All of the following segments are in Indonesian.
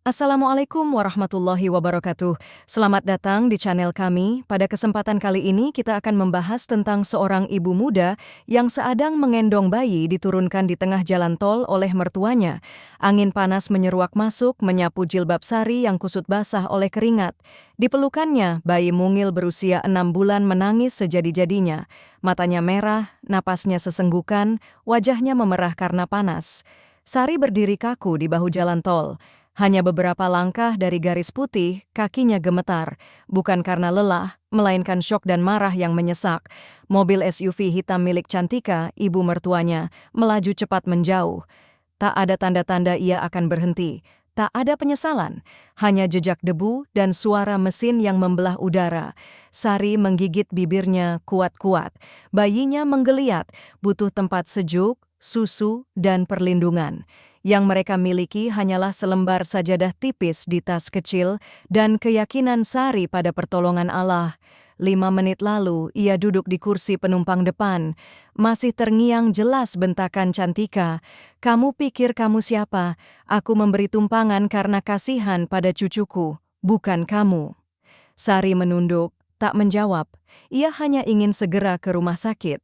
Assalamualaikum warahmatullahi wabarakatuh. Selamat datang di channel kami. Pada kesempatan kali ini kita akan membahas tentang seorang ibu muda yang seadang mengendong bayi diturunkan di tengah jalan tol oleh mertuanya. Angin panas menyeruak masuk, menyapu jilbab Sari yang kusut basah oleh keringat. Di pelukannya, bayi mungil berusia 6 bulan menangis sejadi-jadinya. Matanya merah, napasnya sesenggukan, wajahnya memerah karena panas. Sari berdiri kaku di bahu jalan tol. Hanya beberapa langkah dari garis putih, kakinya gemetar. Bukan karena lelah, melainkan syok dan marah yang menyesak. Mobil SUV hitam milik Cantika, ibu mertuanya, melaju cepat menjauh. Tak ada tanda-tanda ia akan berhenti. Tak ada penyesalan, hanya jejak debu dan suara mesin yang membelah udara. Sari menggigit bibirnya kuat-kuat. Bayinya menggeliat, butuh tempat sejuk, susu, dan perlindungan. Yang mereka miliki hanyalah selembar sajadah tipis di tas kecil dan keyakinan Sari pada pertolongan Allah. 5 menit lalu, ia duduk di kursi penumpang depan. Masih terngiang jelas bentakan Cantika. "Kamu pikir kamu siapa? Aku memberi tumpangan karena kasihan pada cucuku, bukan kamu." Sari menunduk, tak menjawab. Ia hanya ingin segera ke rumah sakit.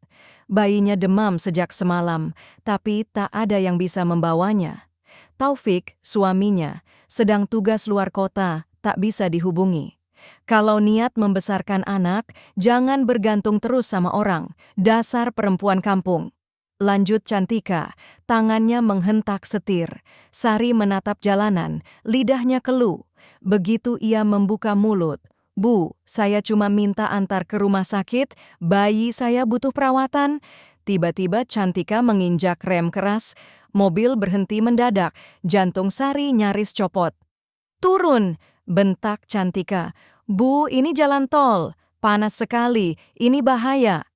Bayinya demam sejak semalam, tapi tak ada yang bisa membawanya. Taufik, suaminya, sedang tugas luar kota, tak bisa dihubungi. "Kalau niat membesarkan anak, jangan bergantung terus sama orang, dasar perempuan kampung." Lanjut Cantika, tangannya menghentak setir. Sari menatap jalanan, lidahnya keluh. Begitu ia membuka mulut, "Bu, saya cuma minta antar ke rumah sakit, bayi saya butuh perawatan." Tiba-tiba Cantika menginjak rem keras, mobil berhenti mendadak, jantung Sari nyaris copot. "Turun!" bentak Cantika. "Bu, ini jalan tol, panas sekali, ini bahaya."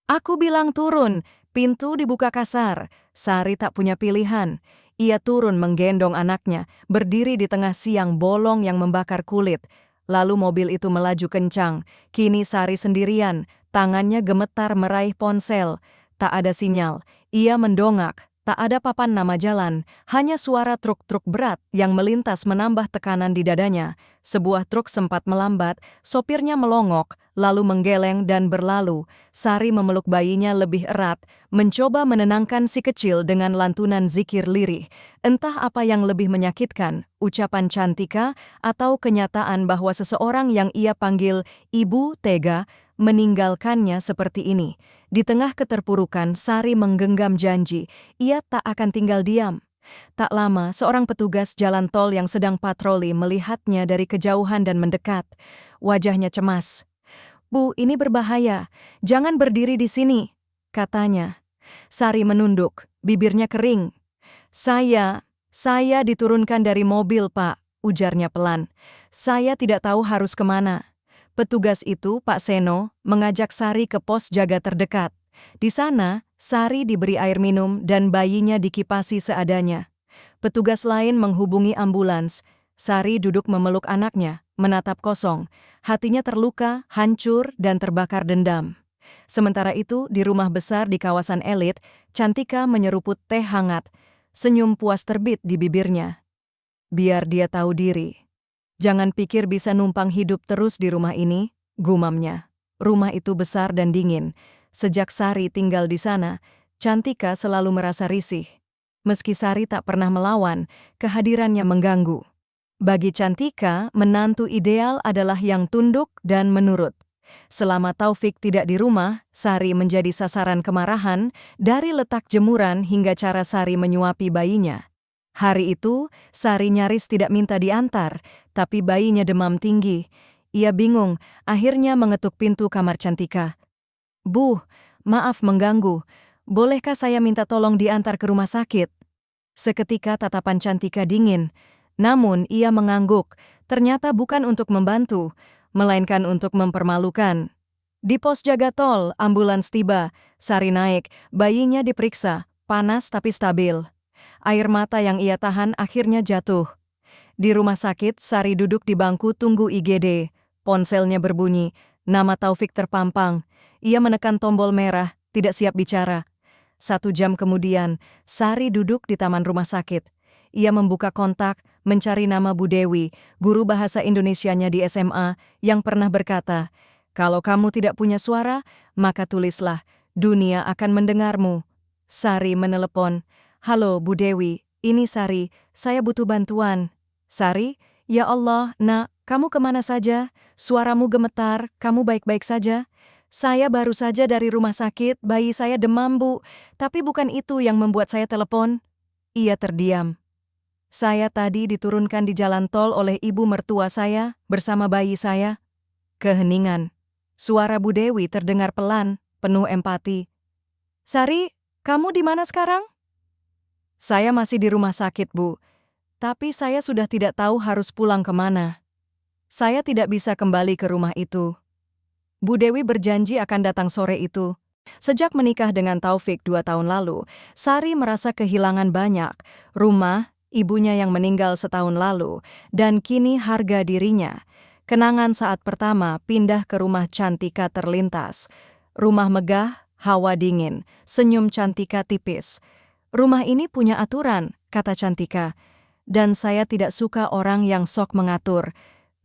"Aku bilang turun." Pintu dibuka kasar. Sari tak punya pilihan. Ia turun menggendong anaknya, berdiri di tengah siang bolong yang membakar kulit. Lalu mobil itu melaju kencang. Kini Sari sendirian, tangannya gemetar meraih ponsel. Tak ada sinyal. Ia mendongak. Tak ada papan nama jalan, hanya suara truk-truk berat yang melintas menambah tekanan di dadanya. Sebuah truk sempat melambat, sopirnya melongok, lalu menggeleng dan berlalu. Sari memeluk bayinya lebih erat, mencoba menenangkan si kecil dengan lantunan zikir lirih. Entah apa yang lebih menyakitkan, ucapan Cantika atau kenyataan bahwa seseorang yang ia panggil ibu tega meninggalkannya seperti ini. Di tengah keterpurukan, Sari menggenggam janji, ia tak akan tinggal diam. Tak lama, seorang petugas jalan tol yang sedang patroli melihatnya dari kejauhan dan mendekat. Wajahnya cemas. "Bu, ini berbahaya. Jangan berdiri di sini," katanya. Sari menunduk, bibirnya kering. Saya diturunkan dari mobil, Pak," ujarnya pelan. "Saya tidak tahu harus kemana." Petugas itu, Pak Seno, mengajak Sari ke pos jaga terdekat. Di sana, Sari diberi air minum dan bayinya dikipasi seadanya. Petugas lain menghubungi ambulans. Sari duduk memeluk anaknya, menatap kosong. Hatinya terluka, hancur, dan terbakar dendam. Sementara itu, di rumah besar di kawasan elit, Cantika menyeruput teh hangat. Senyum puas terbit di bibirnya. "Biar dia tahu diri. Jangan pikir bisa numpang hidup terus di rumah ini," gumamnya. Rumah itu besar dan dingin. Sejak Sari tinggal di sana, Cantika selalu merasa risih. Meski Sari tak pernah melawan, kehadirannya mengganggu. Bagi Cantika, menantu ideal adalah yang tunduk dan menurut. Selama Taufik tidak di rumah, Sari menjadi sasaran kemarahan, dari letak jemuran hingga cara Sari menyuapi bayinya. Hari itu, Sari nyaris tidak minta diantar, tapi bayinya demam tinggi. Ia bingung, akhirnya mengetuk pintu kamar Cantika. "Bu, maaf mengganggu. Bolehkah saya minta tolong diantar ke rumah sakit?" Seketika tatapan Cantika dingin. Namun ia mengangguk, ternyata bukan untuk membantu, melainkan untuk mempermalukan. Di pos jaga tol, ambulans tiba. Sari naik, bayinya diperiksa, panas tapi stabil. Air mata yang ia tahan akhirnya jatuh. Di rumah sakit, Sari duduk di bangku tunggu IGD. Ponselnya berbunyi, nama Taufik terpampang. Ia menekan tombol merah, tidak siap bicara. 1 jam kemudian, Sari duduk di taman rumah sakit. Ia membuka kontak, mencari nama Bu Dewi, guru bahasa Indonesianya di SMA, yang pernah berkata, "Kalau kamu tidak punya suara, maka tulislah, dunia akan mendengarmu." Sari menelepon, "Halo Bu Dewi, ini Sari, saya butuh bantuan." "Sari, ya Allah, nak, kamu kemana saja? Suaramu gemetar, kamu baik-baik saja?" "Saya baru saja dari rumah sakit, bayi saya demam Bu, tapi bukan itu yang membuat saya telepon." Ia terdiam. "Saya tadi diturunkan di jalan tol oleh ibu mertua saya bersama bayi saya." Keheningan. Suara Bu Dewi terdengar pelan, penuh empati. "Sari, kamu di mana sekarang?" "Saya masih di rumah sakit, Bu. Tapi saya sudah tidak tahu harus pulang kemana. Saya tidak bisa kembali ke rumah itu." Bu Dewi berjanji akan datang sore itu. Sejak menikah dengan Taufik 2 tahun lalu, Sari merasa kehilangan banyak. Rumah, ibunya yang meninggal setahun lalu, dan kini harga dirinya. Kenangan saat pertama pindah ke rumah Cantika terlintas. Rumah megah, hawa dingin, senyum Cantika tipis. "Rumah ini punya aturan," kata Cantika. "Dan saya tidak suka orang yang sok mengatur."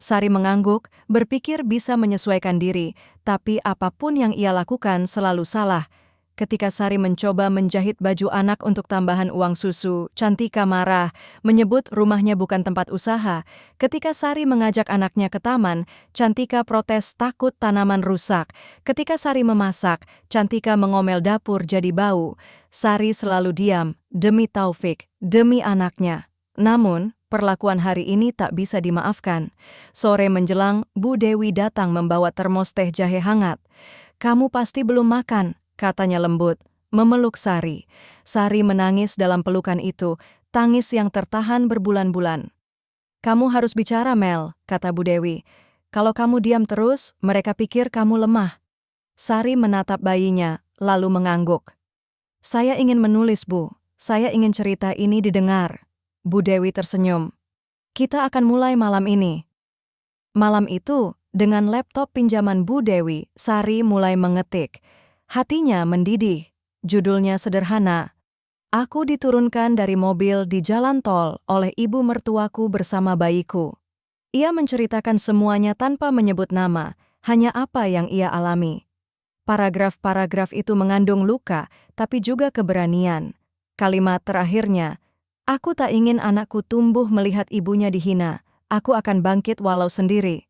Sari mengangguk, berpikir bisa menyesuaikan diri, tapi apapun yang ia lakukan selalu salah. Ketika Sari mencoba menjahit baju anak untuk tambahan uang susu, Cantika marah, menyebut rumahnya bukan tempat usaha. Ketika Sari mengajak anaknya ke taman, Cantika protes takut tanaman rusak. Ketika Sari memasak, Cantika mengomel dapur jadi bau. Sari selalu diam, demi Taufik, demi anaknya. Namun, perlakuan hari ini tak bisa dimaafkan. Sore menjelang, Bu Dewi datang membawa termos teh jahe hangat. "Kamu pasti belum makan," katanya lembut, memeluk Sari. Sari menangis dalam pelukan itu, tangis yang tertahan berbulan-bulan. "Kamu harus bicara, Mel," kata Bu Dewi. "Kalau kamu diam terus, mereka pikir kamu lemah." Sari menatap bayinya, lalu mengangguk. "Saya ingin menulis, Bu. Saya ingin cerita ini didengar." Bu Dewi tersenyum. "Kita akan mulai malam ini." Malam itu, dengan laptop pinjaman Bu Dewi, Sari mulai mengetik. Hatinya mendidih. Judulnya sederhana. "Aku diturunkan dari mobil di jalan tol oleh ibu mertuaku bersama bayiku." Ia menceritakan semuanya tanpa menyebut nama, hanya apa yang ia alami. Paragraf-paragraf itu mengandung luka, tapi juga keberanian. Kalimat terakhirnya, "Aku tak ingin anakku tumbuh melihat ibunya dihina. Aku akan bangkit walau sendiri."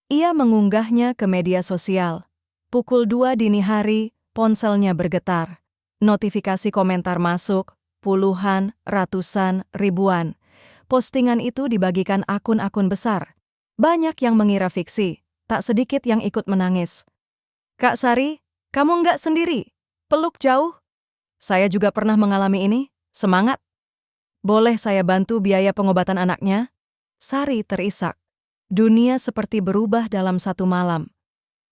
Ia mengunggahnya ke media sosial. Pukul 2 dini hari, ponselnya bergetar. Notifikasi komentar masuk, puluhan, ratusan, ribuan. Postingan itu dibagikan akun-akun besar. Banyak yang mengira fiksi, tak sedikit yang ikut menangis. "Kak Sari, kamu nggak sendiri. Peluk jauh." "Saya juga pernah mengalami ini. Semangat." "Boleh saya bantu biaya pengobatan anaknya?" Sari terisak. Dunia seperti berubah dalam satu malam.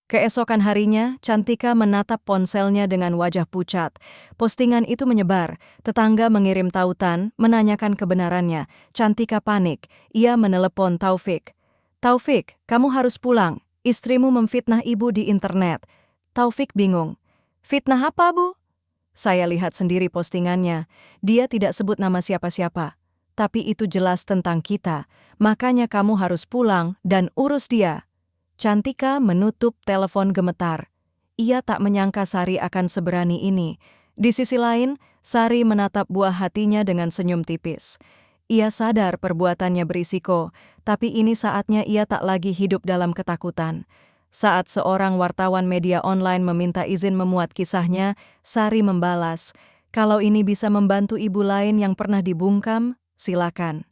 Keesokan harinya, Cantika menatap ponselnya dengan wajah pucat. Postingan itu menyebar. Tetangga mengirim tautan, menanyakan kebenarannya. Cantika panik. Ia menelepon Taufik. "Taufik, kamu harus pulang. Istrimu memfitnah ibu di internet." Taufik bingung. "Fitnah apa, Bu?" "Saya lihat sendiri postingannya. Dia tidak sebut nama siapa-siapa. Tapi itu jelas tentang kita. Makanya kamu harus pulang dan urus dia." Cantika menutup telepon gemetar. Ia tak menyangka Sari akan seberani ini. Di sisi lain, Sari menatap buah hatinya dengan senyum tipis. Ia sadar perbuatannya berisiko, tapi ini saatnya ia tak lagi hidup dalam ketakutan. Saat seorang wartawan media online meminta izin memuat kisahnya, Sari membalas, "Kalau ini bisa membantu ibu lain yang pernah dibungkam, silakan."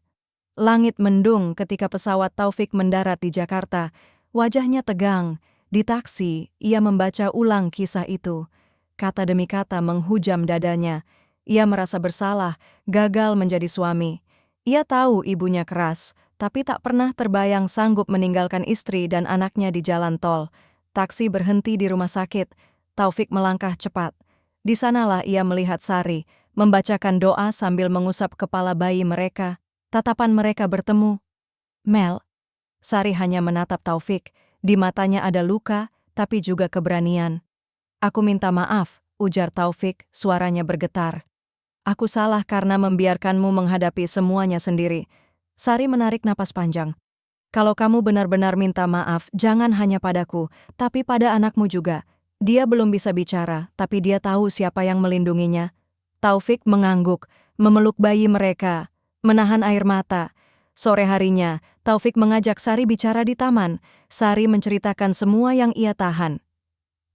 Langit mendung ketika pesawat Taufik mendarat di Jakarta. Wajahnya tegang. Di taksi, ia membaca ulang kisah itu. Kata demi kata menghujam dadanya. Ia merasa bersalah, gagal menjadi suami. Ia tahu ibunya keras, tapi tak pernah terbayang sanggup meninggalkan istri dan anaknya di jalan tol. Taksi berhenti di rumah sakit. Taufik melangkah cepat. Di sanalah ia melihat Sari, membacakan doa sambil mengusap kepala bayi mereka. Tatapan mereka bertemu. "Mel." Sari hanya menatap Taufik. Di matanya ada luka, tapi juga keberanian. "Aku minta maaf," ujar Taufik, suaranya bergetar. "Aku salah karena membiarkanmu menghadapi semuanya sendiri. Sari menarik napas panjang. Kalau kamu benar-benar minta maaf, jangan hanya padaku, tapi pada anakmu juga. Dia belum bisa bicara, tapi dia tahu siapa yang melindunginya. Taufik mengangguk, memeluk bayi mereka, menahan air mata. Sore harinya, Taufik mengajak Sari bicara di taman. Sari menceritakan semua yang ia tahan.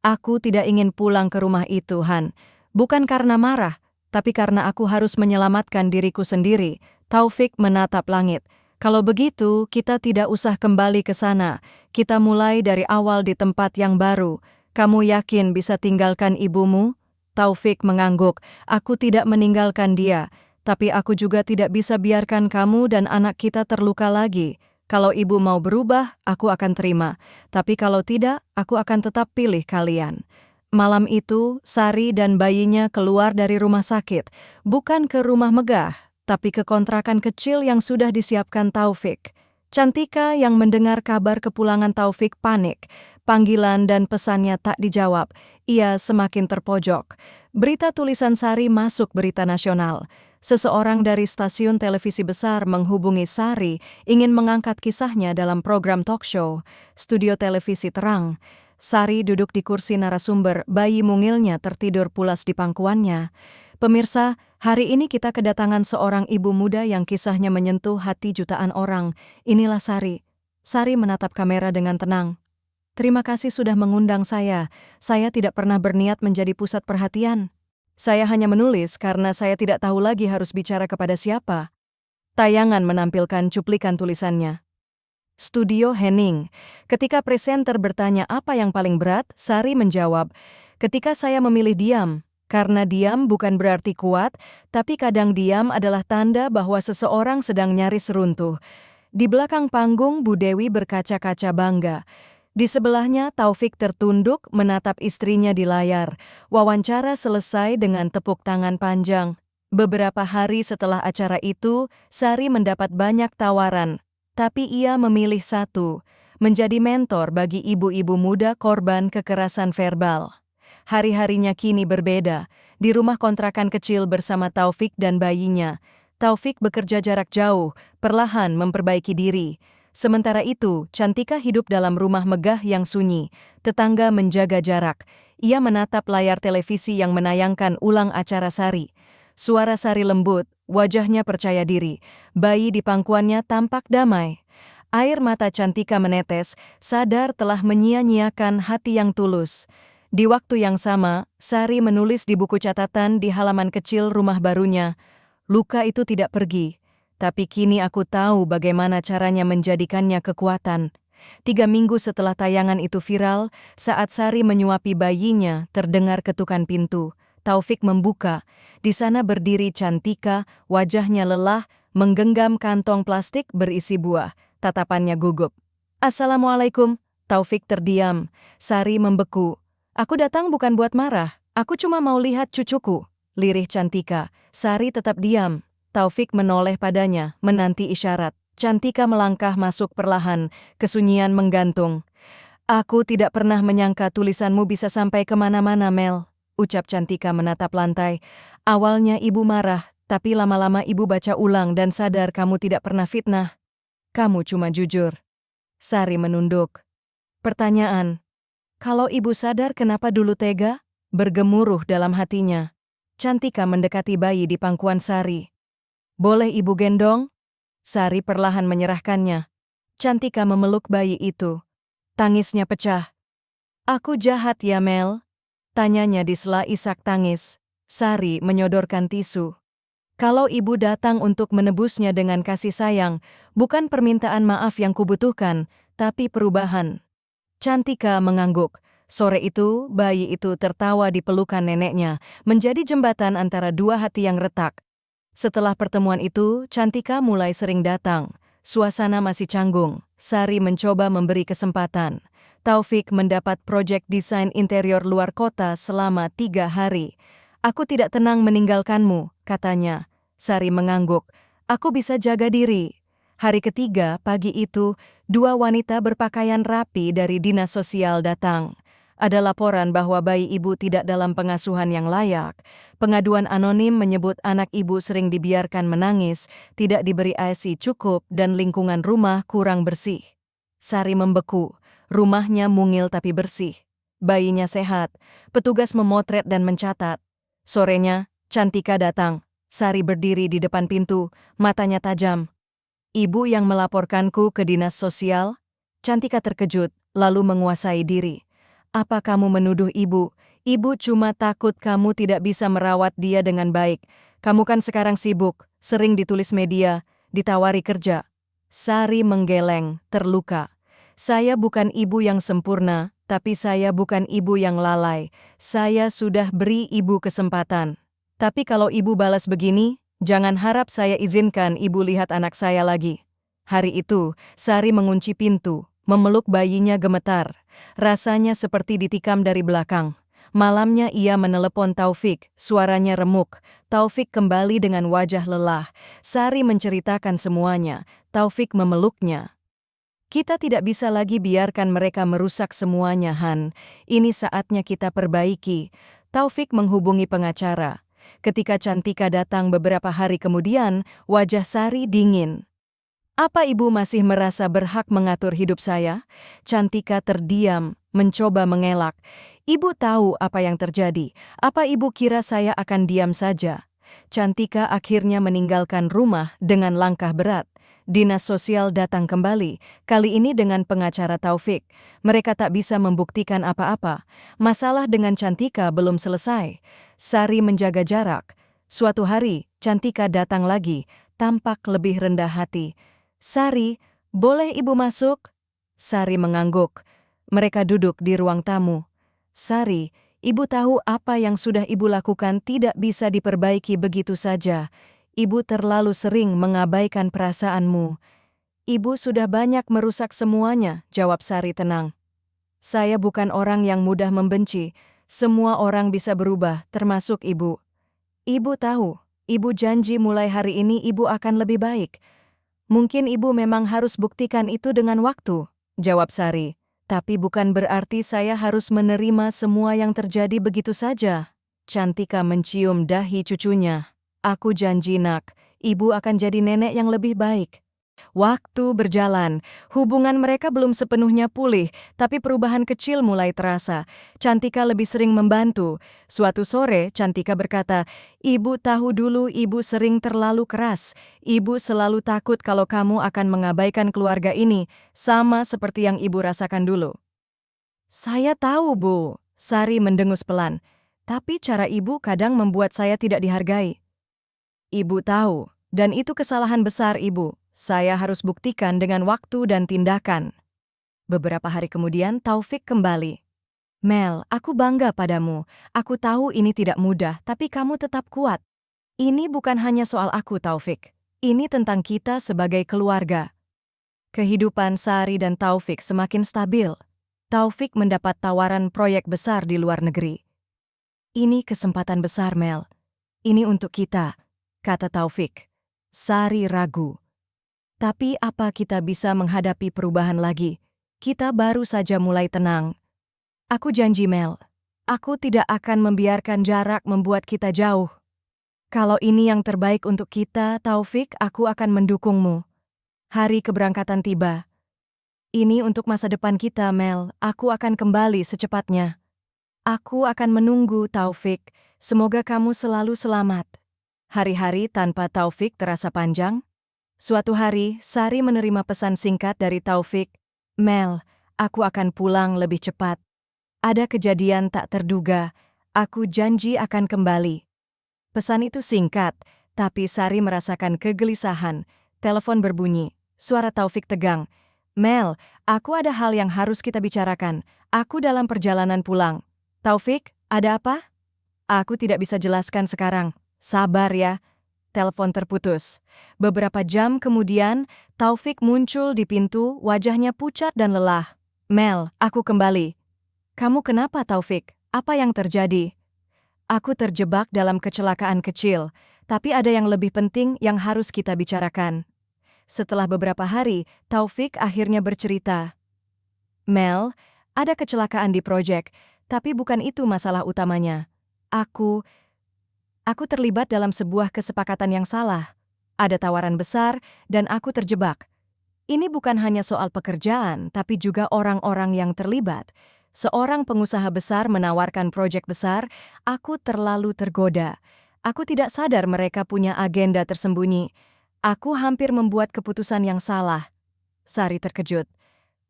Aku tidak ingin pulang ke rumah itu, Han. Bukan karena marah, tapi karena aku harus menyelamatkan diriku sendiri. Taufik menatap langit. Kalau begitu, kita tidak usah kembali ke sana. Kita mulai dari awal di tempat yang baru. Kamu yakin bisa tinggalkan ibumu? Taufik mengangguk. Aku tidak meninggalkan dia, tapi aku juga tidak bisa biarkan kamu dan anak kita terluka lagi. Kalau ibu mau berubah, aku akan terima. Tapi kalau tidak, aku akan tetap pilih kalian. Malam itu, Sari dan bayinya keluar dari rumah sakit. Bukan ke rumah megah, tapi ke kontrakan kecil yang sudah disiapkan Taufik. Cantika yang mendengar kabar kepulangan Taufik panik. Panggilan dan pesannya tak dijawab. Ia semakin terpojok. Berita tulisan Sari masuk berita nasional. Seseorang dari stasiun televisi besar menghubungi Sari ingin mengangkat kisahnya dalam program talk show. Studio televisi terang. Sari duduk di kursi narasumber, bayi mungilnya tertidur pulas di pangkuannya. Pemirsa, hari ini kita kedatangan seorang ibu muda yang kisahnya menyentuh hati jutaan orang. Inilah Sari. Sari menatap kamera dengan tenang. Terima kasih sudah mengundang saya. Saya tidak pernah berniat menjadi pusat perhatian. Saya hanya menulis karena saya tidak tahu lagi harus bicara kepada siapa. Tayangan menampilkan cuplikan tulisannya. Studio Henning. Ketika presenter bertanya apa yang paling berat, Sari menjawab, ketika saya memilih diam. Karena diam bukan berarti kuat, tapi kadang diam adalah tanda bahwa seseorang sedang nyaris runtuh. Di belakang panggung, Bu Dewi berkaca-kaca bangga. Di sebelahnya, Taufik tertunduk menatap istrinya di layar. Wawancara selesai dengan tepuk tangan panjang. Beberapa hari setelah acara itu, Sari mendapat banyak tawaran. Tapi ia memilih satu, menjadi mentor bagi ibu-ibu muda korban kekerasan verbal. Hari-harinya kini berbeda. Di rumah kontrakan kecil bersama Taufik dan bayinya. Taufik bekerja jarak jauh, perlahan memperbaiki diri. Sementara itu, Cantika hidup dalam rumah megah yang sunyi. Tetangga menjaga jarak. Ia menatap layar televisi yang menayangkan ulang acara Sari. Suara Sari lembut, wajahnya percaya diri. Bayi di pangkuannya tampak damai. Air mata Cantika menetes, sadar telah menyia-nyiakan hati yang tulus. Di waktu yang sama, Sari menulis di buku catatan di halaman kecil rumah barunya, luka itu tidak pergi. Tapi kini aku tahu bagaimana caranya menjadikannya kekuatan. 3 minggu setelah tayangan itu viral, saat Sari menyuapi bayinya, terdengar ketukan pintu. Taufik membuka. Di sana berdiri Cantika, wajahnya lelah, menggenggam kantong plastik berisi buah. Tatapannya gugup. Assalamualaikum. Taufik terdiam. Sari membeku. Aku datang bukan buat marah. Aku cuma mau lihat cucuku. Lirih Cantika. Sari tetap diam. Taufik menoleh padanya, menanti isyarat. Cantika melangkah masuk perlahan, kesunyian menggantung. Aku tidak pernah menyangka tulisanmu bisa sampai kemana-mana, Mel. Ucap Cantika menatap lantai. Awalnya ibu marah, tapi lama-lama ibu baca ulang dan sadar kamu tidak pernah fitnah. Kamu cuma jujur. Sari menunduk. Pertanyaan. Kalau ibu sadar kenapa dulu tega? Bergemuruh dalam hatinya. Cantika mendekati bayi di pangkuan Sari. Boleh ibu gendong? Sari perlahan menyerahkannya. Cantika memeluk bayi itu. Tangisnya pecah. Aku jahat ya, Mel? Tanyanya di sela isak tangis. Sari menyodorkan tisu. Kalau ibu datang untuk menebusnya dengan kasih sayang, bukan permintaan maaf yang kubutuhkan, tapi perubahan. Cantika mengangguk. Sore itu, bayi itu tertawa di pelukan neneknya, menjadi jembatan antara dua hati yang retak. Setelah pertemuan itu, Cantika mulai sering datang. Suasana masih canggung. Sari mencoba memberi kesempatan. Taufik mendapat proyek desain interior luar kota selama 3 hari. Aku tidak tenang meninggalkanmu, katanya. Sari mengangguk. Aku bisa jaga diri. Hari ketiga, pagi itu, 2 wanita berpakaian rapi dari dinas sosial datang. Ada laporan bahwa bayi ibu tidak dalam pengasuhan yang layak. Pengaduan anonim menyebut anak ibu sering dibiarkan menangis, tidak diberi ASI cukup, dan lingkungan rumah kurang bersih. Sari membeku. Rumahnya mungil tapi bersih. Bayinya sehat. Petugas memotret dan mencatat. Sorenya, Cantika datang. Sari berdiri di depan pintu, matanya tajam. Ibu yang melaporkanku ke dinas sosial? Cantika terkejut, lalu menguasai diri. Apa kamu menuduh ibu? Ibu cuma takut kamu tidak bisa merawat dia dengan baik. Kamu kan sekarang sibuk, sering ditulis media, ditawari kerja. Sari menggeleng, terluka. Saya bukan ibu yang sempurna, tapi saya bukan ibu yang lalai. Saya sudah beri ibu kesempatan. Tapi kalau ibu balas begini, jangan harap saya izinkan ibu lihat anak saya lagi. Hari itu, Sari mengunci pintu, memeluk bayinya gemetar. Rasanya seperti ditikam dari belakang. Malamnya ia menelepon Taufik, suaranya remuk. Taufik kembali dengan wajah lelah. Sari menceritakan semuanya. Taufik memeluknya. Kita tidak bisa lagi biarkan mereka merusak semuanya, Han. Ini saatnya kita perbaiki. Taufik menghubungi pengacara. Ketika Cantika datang beberapa hari kemudian, wajah Sari dingin. Apa ibu masih merasa berhak mengatur hidup saya? Cantika terdiam, mencoba mengelak. Ibu tahu apa yang terjadi. Apa ibu kira saya akan diam saja? Cantika akhirnya meninggalkan rumah dengan langkah berat. Dinas sosial datang kembali, kali ini dengan pengacara Taufik. Mereka tak bisa membuktikan apa-apa. Masalah dengan Cantika belum selesai. Sari menjaga jarak. Suatu hari, Cantika datang lagi, tampak lebih rendah hati. Sari, boleh ibu masuk? Sari mengangguk. Mereka duduk di ruang tamu. Sari, ibu tahu apa yang sudah ibu lakukan tidak bisa diperbaiki begitu saja. Ibu terlalu sering mengabaikan perasaanmu. Ibu sudah banyak merusak semuanya, jawab Sari tenang. Saya bukan orang yang mudah membenci. Semua orang bisa berubah, termasuk ibu. Ibu tahu, ibu janji mulai hari ini ibu akan lebih baik. Mungkin ibu memang harus buktikan itu dengan waktu, jawab Sari. Tapi bukan berarti saya harus menerima semua yang terjadi begitu saja. Cantika mencium dahi cucunya. Aku janji nak, ibu akan jadi nenek yang lebih baik. Waktu berjalan, hubungan mereka belum sepenuhnya pulih, tapi perubahan kecil mulai terasa. Cantika lebih sering membantu. Suatu sore, Cantika berkata, "Ibu tahu dulu ibu sering terlalu keras. Ibu selalu takut kalau kamu akan mengabaikan keluarga ini, sama seperti yang ibu rasakan dulu." Saya tahu, Bu. Sari mendengus pelan. Tapi cara ibu kadang membuat saya tidak dihargai. Ibu tahu, dan itu kesalahan besar ibu. Saya harus buktikan dengan waktu dan tindakan. Beberapa hari kemudian Taufik kembali. Mel, aku bangga padamu. Aku tahu ini tidak mudah, tapi kamu tetap kuat. Ini bukan hanya soal aku, Taufik. Ini tentang kita sebagai keluarga. Kehidupan Sari dan Taufik semakin stabil. Taufik mendapat tawaran proyek besar di luar negeri. Ini kesempatan besar, Mel. Ini untuk kita, kata Taufik. Sari ragu. Tapi apa kita bisa menghadapi perubahan lagi? Kita baru saja mulai tenang. Aku janji, Mel. Aku tidak akan membiarkan jarak membuat kita jauh. Kalau ini yang terbaik untuk kita, Taufik, aku akan mendukungmu. Hari keberangkatan tiba. Ini untuk masa depan kita, Mel. Aku akan kembali secepatnya. Aku akan menunggu, Taufik. Semoga kamu selalu selamat. Hari-hari tanpa Taufik terasa panjang. Suatu hari, Sari menerima pesan singkat dari Taufik. Mel, aku akan pulang lebih cepat. Ada kejadian tak terduga. Aku janji akan kembali. Pesan itu singkat, tapi Sari merasakan kegelisahan. Telepon berbunyi. Suara Taufik tegang. Mel, aku ada hal yang harus kita bicarakan. Aku dalam perjalanan pulang. Taufik, ada apa? Aku tidak bisa jelaskan sekarang. Sabar ya. Telepon terputus. Beberapa jam kemudian, Taufik muncul di pintu, wajahnya pucat dan lelah. Mel, aku kembali. Kamu kenapa, Taufik? Apa yang terjadi? Aku terjebak dalam kecelakaan kecil, tapi ada yang lebih penting yang harus kita bicarakan. Setelah beberapa hari, Taufik akhirnya bercerita. Mel, Ada kecelakaan di proyek, tapi bukan itu masalah utamanya. Aku terlibat dalam sebuah kesepakatan yang salah. Ada tawaran besar, dan aku terjebak. Ini bukan hanya soal pekerjaan, tapi juga orang-orang yang terlibat. Seorang pengusaha besar menawarkan proyek besar, aku terlalu tergoda. Aku tidak sadar mereka punya agenda tersembunyi. Aku hampir membuat keputusan yang salah. Sari terkejut.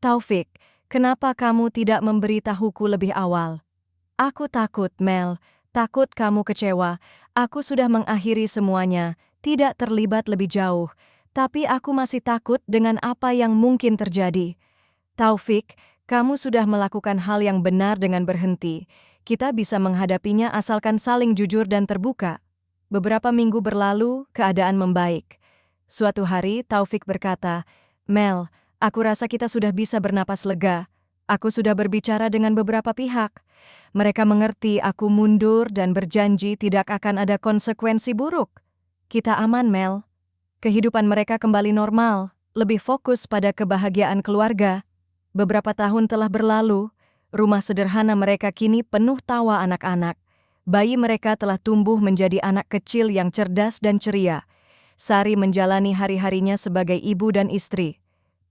Taufik, kenapa kamu tidak memberitahuku lebih awal? Aku takut, Mel. Takut kamu kecewa. Aku sudah mengakhiri semuanya, tidak terlibat lebih jauh. Tapi aku masih takut dengan apa yang mungkin terjadi. Taufik, kamu sudah melakukan hal yang benar dengan berhenti. Kita bisa menghadapinya asalkan saling jujur dan terbuka. Beberapa minggu berlalu, keadaan membaik. Suatu hari, Taufik berkata, Mel, aku rasa kita sudah bisa bernapas lega. Aku sudah berbicara dengan beberapa pihak. Mereka mengerti aku mundur dan berjanji tidak akan ada konsekuensi buruk. Kita aman, Mel. Kehidupan mereka kembali normal, lebih fokus pada kebahagiaan keluarga. Beberapa tahun telah berlalu, rumah sederhana mereka kini penuh tawa anak-anak. Bayi mereka telah tumbuh menjadi anak kecil yang cerdas dan ceria. Sari menjalani hari-harinya sebagai ibu dan istri.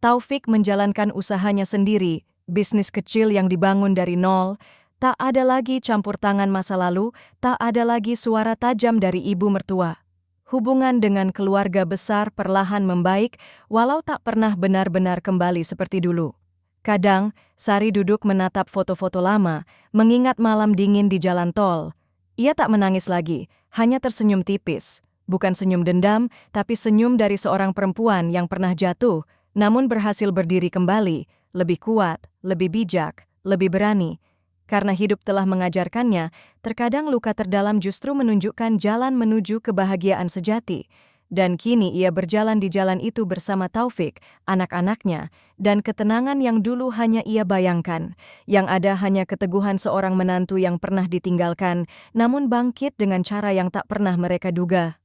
Taufik menjalankan usahanya sendiri, bisnis kecil yang dibangun dari nol. Tak ada lagi campur tangan masa lalu, tak ada lagi suara tajam dari ibu mertua. Hubungan dengan keluarga besar perlahan membaik, walau tak pernah benar-benar kembali seperti dulu. Kadang, Sari duduk menatap foto-foto lama, mengingat malam dingin di jalan tol. Ia tak menangis lagi, hanya tersenyum tipis. Bukan senyum dendam, tapi senyum dari seorang perempuan yang pernah jatuh, namun berhasil berdiri kembali, lebih kuat, lebih bijak, lebih berani. Karena hidup telah mengajarkannya, terkadang luka terdalam justru menunjukkan jalan menuju kebahagiaan sejati. Dan kini ia berjalan di jalan itu bersama Taufik, anak-anaknya, dan ketenangan yang dulu hanya ia bayangkan. Yang ada hanya keteguhan seorang menantu yang pernah ditinggalkan, namun bangkit dengan cara yang tak pernah mereka duga.